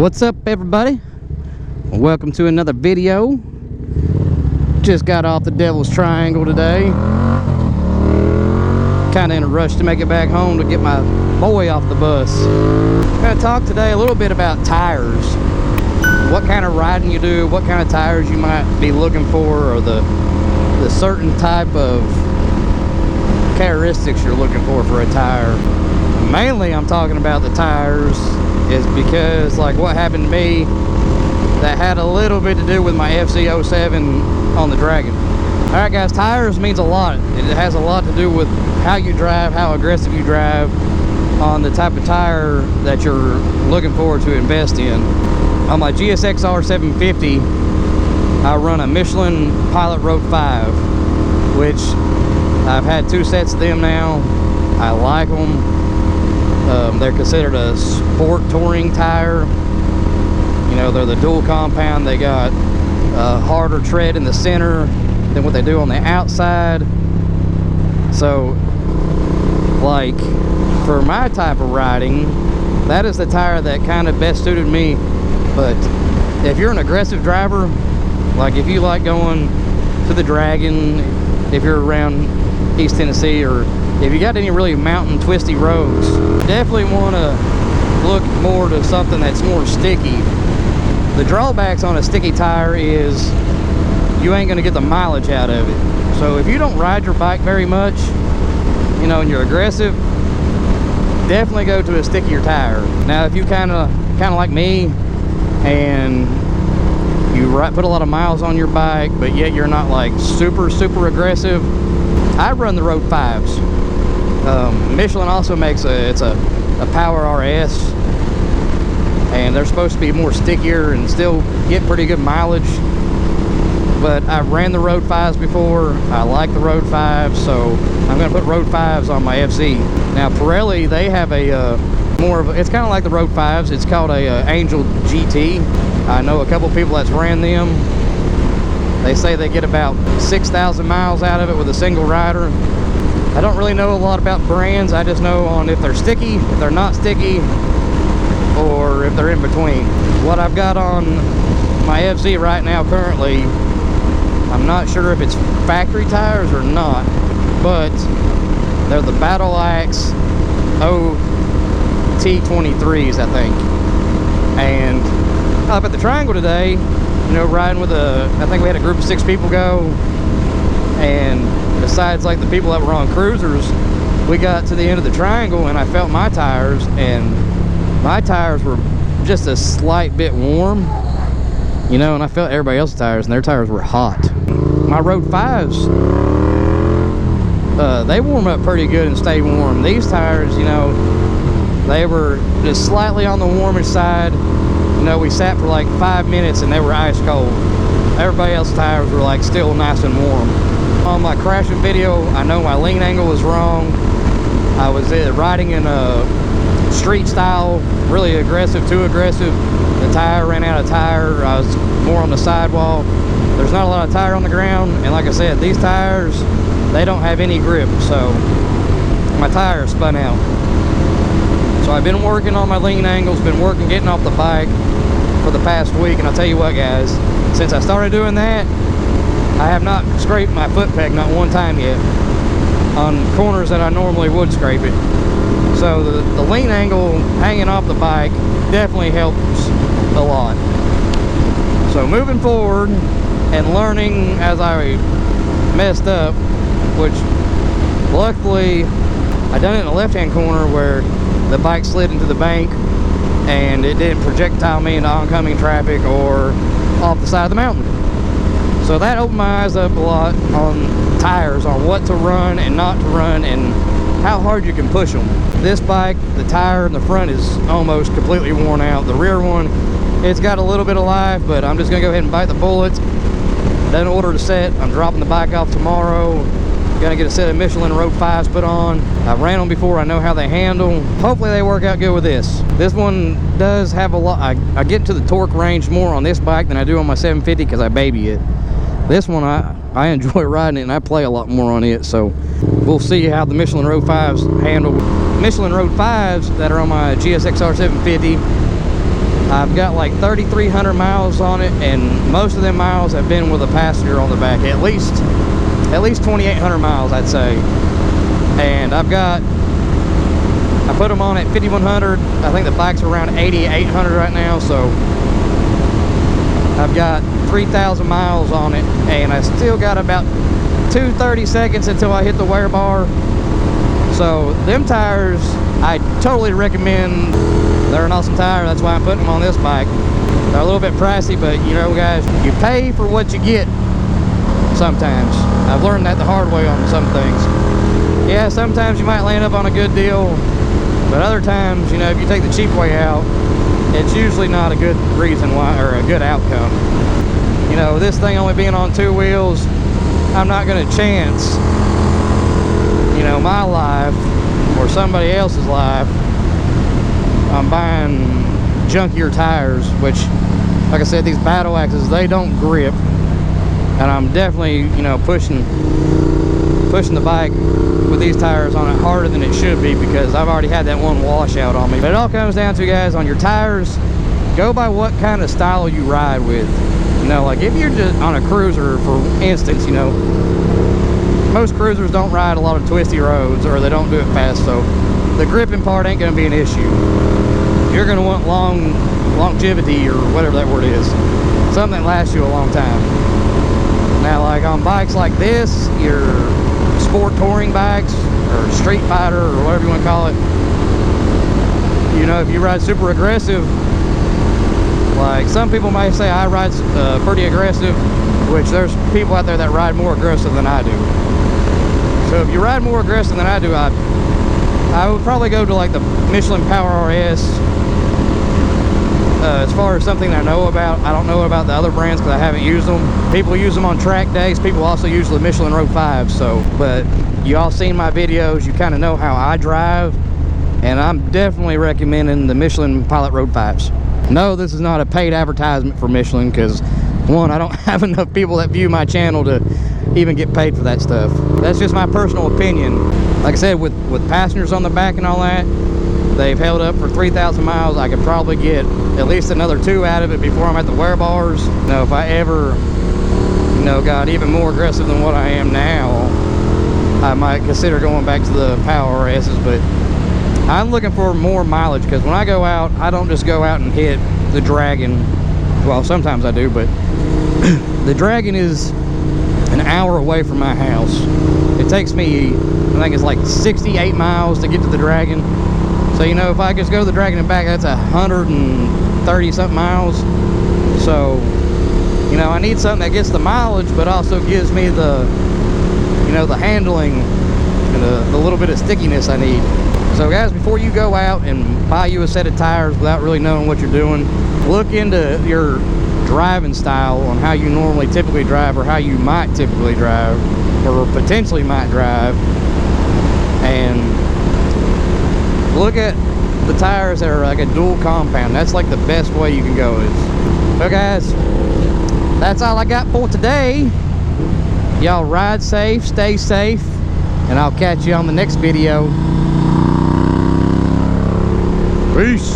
What's up, everybody? Welcome to another video. Just got off the Devil's Triangle today. Kind of in a rush to make it back home to get my boy off the bus. I'm going to talk today a little bit about tires. What kind of riding you do, what kind of tires you might be looking for, or the certain type of characteristics you're looking for a tire. Mainly I'm talking about the tires is because, like, what happened to me that had a little bit to do with my FC07 on the Dragon. Alright guys, tires means a lot. It has a lot to do with how you drive, how aggressive you drive, on the type of tire that you're looking forward to invest in. On my GSXR 750, I run a Michelin Pilot Road 5, which I've had 2 sets of them now. I like them. They're considered a sport touring tire. You know, they're the dual compound. They got a harder tread in the center than what they do on the outside. So, like, for my type of riding, that is the tire that kind of best suited me. But if you're an aggressive driver, like if you like going to the Dragon, if you're around East Tennessee, or if you got any really mountain twisty roads, definitely want to look more to something that's more sticky. The drawbacks on a sticky tire is you ain't going to get the mileage out of it. So if you don't ride your bike very much, you know, and you're aggressive, definitely go to a stickier tire. Now if you kind of like me and you put a lot of miles on your bike, but yet you're not like super aggressive, I run the Road 5s. Michelin also makes it's a Power RS, and they're supposed to be more stickier and still get pretty good mileage. But I've ran the Road 5s before. I like the Road 5s, so I'm going to put Road 5s on my FC. Now Pirelli, they have a more of it's kind of like the Road 5s. It's called a Angel GT. I know a couple people that's ran them. They say they get about 6,000 miles out of it with a single rider. I don't really know a lot about brands. I just know on if they're sticky, if they're not sticky, or if they're in between. What I've got on my FC right now currently, I'm not sure if it's factory tires or not, but they're the Battle Axe OT23s, I think. And up at the Triangle today, you know, riding with I think we had a group of 6 people go, and besides like the people that were on cruisers, we got to the end of the Triangle and I felt my tires, and my tires were just a slight bit warm, you know, and I felt everybody else's tires and their tires were hot. My Road 5s, they warm up pretty good and stay warm. These tires, you know, they were just slightly on the warmish side. You know, we sat for like 5 minutes and they were ice cold. Everybody else's tires were like still nice and warm. On my crashing video, I know my lean angle was wrong. I was riding in a street style, really aggressive, too aggressive. The tire ran out of tire. I was more on the sidewall. There's not a lot of tire on the ground, and like I said, these tires, they don't have any grip, so my tire spun out. So I've been working on my lean angles, been working getting off the bike for the past week, and I'll tell you what guys, since I started doing that, I have not scraped my foot peg not one time yet on corners that I normally would scrape it. So the lean angle hanging off the bike definitely helps a lot. So moving forward and learning as I messed up, which luckily I done it in the left-hand corner where the bike slid into the bank and it didn't projectile me into oncoming traffic or off the side of the mountain. So that opened my eyes up a lot on tires, on what to run and not to run, and how hard you can push them. This bike, the tire in the front is almost completely worn out. The rear one, it's got a little bit of life, but I'm just gonna go ahead and bite the bullet. Done ordered a set. I'm dropping the bike off tomorrow. Gonna get a set of Michelin Road 5s put on. I've ran them before, I know how they handle. Hopefully they work out good with this. This one does have a lot, I get to the torque range more on this bike than I do on my 750 because I baby it. This one, I enjoy riding it and I play a lot more on it, so we'll see how the Michelin Road 5s handle. Michelin Road 5s that are on my GSXR 750, I've got like 3,300 miles on it, and most of them miles have been with a passenger on the back. At least 2,800 miles, I'd say. And I put them on at 5,100. I think the bike's around 8,800 right now, so I've got 3,000 miles on it, and I still got about 230 seconds until I hit the wear bar. So them tires, I totally recommend. They're an awesome tire. That's why I'm putting them on this bike. They're a little bit pricey, but you know, guys, you pay for what you get sometimes. I've learned that the hard way on some things. Yeah, sometimes you might land up on a good deal, but other times, you know, if you take the cheap way out, it's usually not a good reason why, or a good outcome. You know, this thing only being on 2 wheels, I'm not going to chance, you know, my life or somebody else's life on buying junkier tires, which, like I said, these battle axes, they don't grip, and I'm definitely, you know, pushing the bike with these tires on it harder than it should be, because I've already had that one washout on me. But it all comes down to, guys, on your tires, go by what kind of style you ride with. You know, like if you're just on a cruiser, for instance, you know, most cruisers don't ride a lot of twisty roads, or they don't do it fast, so the gripping part ain't going to be an issue. You're going to want longevity, or whatever that word is, something that lasts you a long time. Now, like on bikes like this, your sport touring bikes, or street fighter, or whatever you want to call it, you know, if you ride super aggressive, like some people might say I ride pretty aggressive, which there's people out there that ride more aggressive than I do. So if you ride more aggressive than I do, I would probably go to like the Michelin Power RS. As far as something I know about, I don't know about the other brands because I haven't used them. People use them on track days. People also use the Michelin Road 5. So, but you all seen my videos. You kind of know how I drive, and I'm definitely recommending the Michelin Pilot Road 5s. No, this is not a paid advertisement for Michelin, because one, I don't have enough people that view my channel to even get paid for that stuff. That's just my personal opinion. Like I said, with passengers on the back and all that, they've held up for 3,000 miles. I could probably get at least another 2 out of it before I'm at the wear bars. You know, if I ever, you know, got even more aggressive than what I am now, I might consider going back to the Power RSs. But I'm looking for more mileage, because when I go out, I don't just go out and hit the Dragon. Well, sometimes I do, but the Dragon is an hour away from my house. It takes me, I think it's like 68 miles to get to the Dragon. So, you know, if I just go to the Dragon and back, that's 130 something miles. So, you know, I need something that gets the mileage, but also gives me the, you know, the handling and the little bit of stickiness I need. So guys, before you go out and buy you a set of tires without really knowing what you're doing, look into your driving style on how you normally typically drive, or how you might typically drive, or potentially might drive, and look at the tires that are like a dual compound. That's like the best way you can go is. So guys, that's all I got for today. Y'all ride safe, stay safe, and I'll catch you on the next video. Peace.